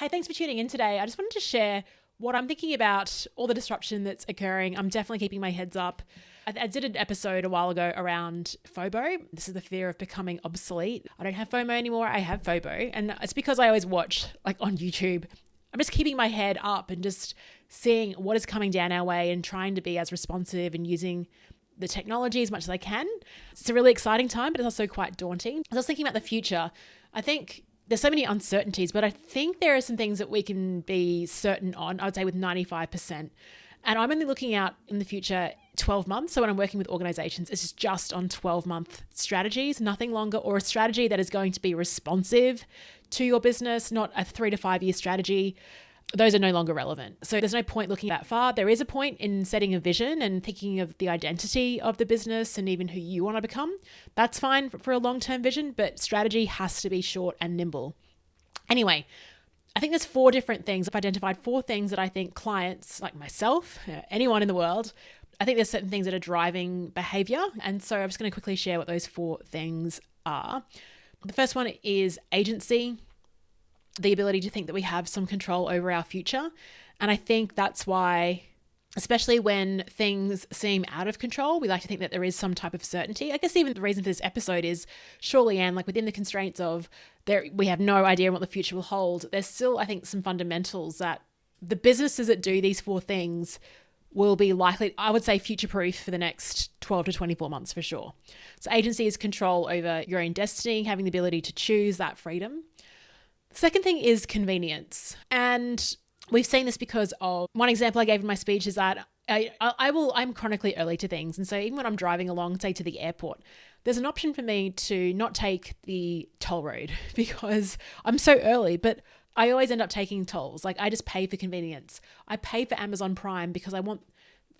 Hey, thanks for tuning in today. I just wanted to share what I'm thinking about all the disruption that's occurring. I'm definitely keeping my heads up. I did an episode a while ago around FOBO. This is the fear of becoming obsolete. I don't have FOMO anymore. I have FOBO. And it's because I always watch like on YouTube. I'm just keeping my head up and just seeing what is coming down our way and trying to be as responsive and using the technology as much as I can. It's a really exciting time, but it's also quite daunting. As I was thinking about the future, I think there's so many uncertainties, but I think there are some things that we can be certain on, I would say with 95%. And I'm only looking out in the future 12 months. So when I'm working with organizations, it's just on 12-month strategies, nothing longer, or a strategy that is going to be responsive to your business, not a 3 to 5 year strategy. Those are no longer relevant. So there's no point looking that far. There is a point in setting a vision and thinking of the identity of the business and even who you want to become. That's fine for a long-term vision, but strategy has to be short and nimble. Anyway, I think there's 4 different things. I've identified 4 things that I think clients like myself, anyone in the world, I think there's certain things that are driving behavior. And so I'm just going to quickly share what those 4 things are. The first one is agency. The ability to think that we have some control over our future. And I think that's why, especially when things seem out of control, we like to think that there is some type of certainty. I guess even the reason for this episode is surely, and like within the constraints of we have no idea what the future will hold, there's still, I think, some fundamentals that the businesses that do these 4 things will be likely, I would say, future-proof for the next 12 to 24 months for sure. So agency is control over your own destiny, having the ability to choose that freedom. Second thing is convenience. And we've seen this because of one example I gave in my speech is that I'm chronically early to things. And so even when I'm driving along, say to the airport, there's an option for me to not take the toll road because I'm so early, but I always end up taking tolls. Like I just pay for convenience. I pay for Amazon Prime because I want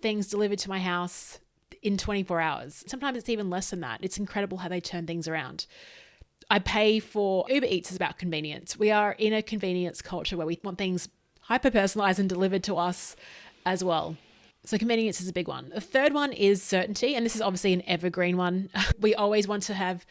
things delivered to my house in 24 hours. Sometimes it's even less than that. It's incredible how they turn things around. I pay for Uber Eats is about convenience. We are in a convenience culture where we want things hyper-personalized and delivered to us as well. So convenience is a big one. The third one is certainty. And this is obviously an evergreen one. We always want to have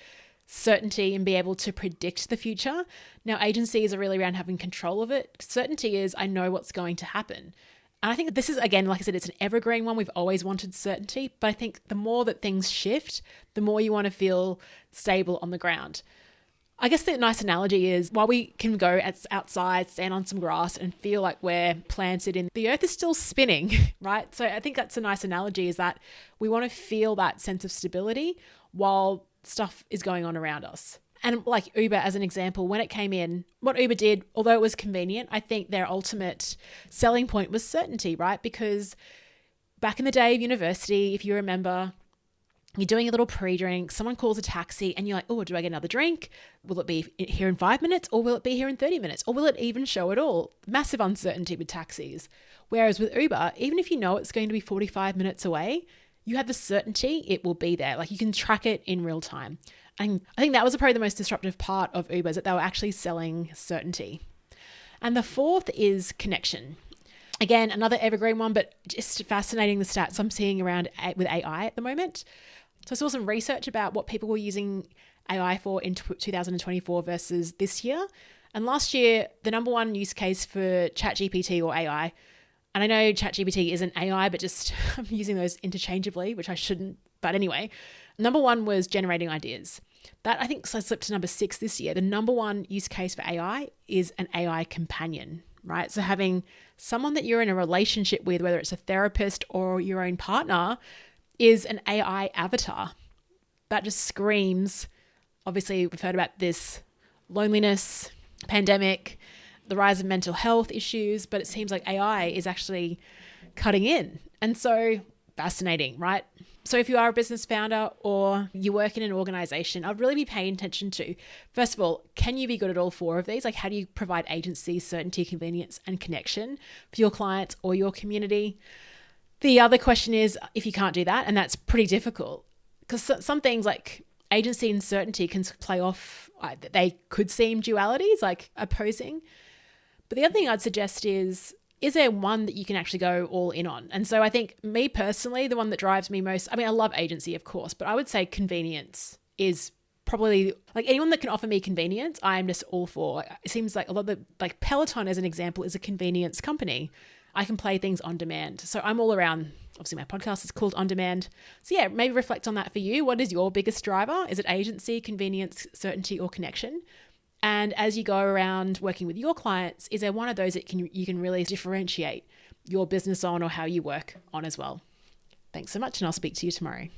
certainty and be able to predict the future. Now, agencies are really around having control of it. Certainty is I know what's going to happen. And I think that this is, again, like I said, it's an evergreen one. We've always wanted certainty. But I think the more that things shift, the more you want to feel stable on the ground. I guess the nice analogy is while we can go outside, stand on some grass and feel like we're planted in, the earth is still spinning, right? So I think that's a nice analogy is that we want to feel that sense of stability while stuff is going on around us. And like Uber as an example, when it came in, what Uber did, although it was convenient, I think their ultimate selling point was certainty, right? Because back in the day of university, if you remember, you're doing a little pre-drink, someone calls a taxi and you're like, oh, do I get another drink? Will it be here in 5 minutes or will it be here in 30 minutes? Or will it even show at all? Massive uncertainty with taxis. Whereas with Uber, even if you know it's going to be 45 minutes away, you have the certainty it will be there. Like you can track it in real time. And I think that was probably the most disruptive part of Uber is that they were actually selling certainty. And the fourth is connection. Again, another evergreen one, but just fascinating the stats I'm seeing around with AI at the moment. So I saw some research about what people were using AI for in 2024 versus this year. And last year, the number one use case for ChatGPT or AI, and I know ChatGPT isn't AI, but just I'm using those interchangeably, which I shouldn't. But anyway, number one was generating ideas. That I think slipped to number 6 this year. The number one use case for AI is an AI companion, right? So having someone that you're in a relationship with, whether it's a therapist or your own partner, is an AI avatar. That just screams, obviously we've heard about this loneliness, pandemic, the rise of mental health issues, but it seems like AI is actually cutting in. And so fascinating, right? So if you are a business founder or you work in an organization, I'd really be paying attention to, first of all, can you be good at all 4 of these? Like how do you provide agency, certainty, convenience, and connection for your clients or your community? The other question is if you can't do that, and that's pretty difficult because some things like agency and certainty can play off, they could seem dualities, like opposing. But the other thing I'd suggest is there one that you can actually go all in on? And so I think me personally, the one that drives me most, I mean, I love agency, of course, but I would say convenience is probably like anyone that can offer me convenience, I'm just all for. It seems like a lot of the, like Peloton as an example is a convenience company. I can play things on demand. So I'm all around. Obviously my podcast is called On Demand. So yeah, maybe reflect on that for you. What is your biggest driver? Is it agency, convenience, certainty, or connection? And as you go around working with your clients, is there one of those that you can really differentiate your business on or how you work on as well? Thanks so much, and I'll speak to you tomorrow.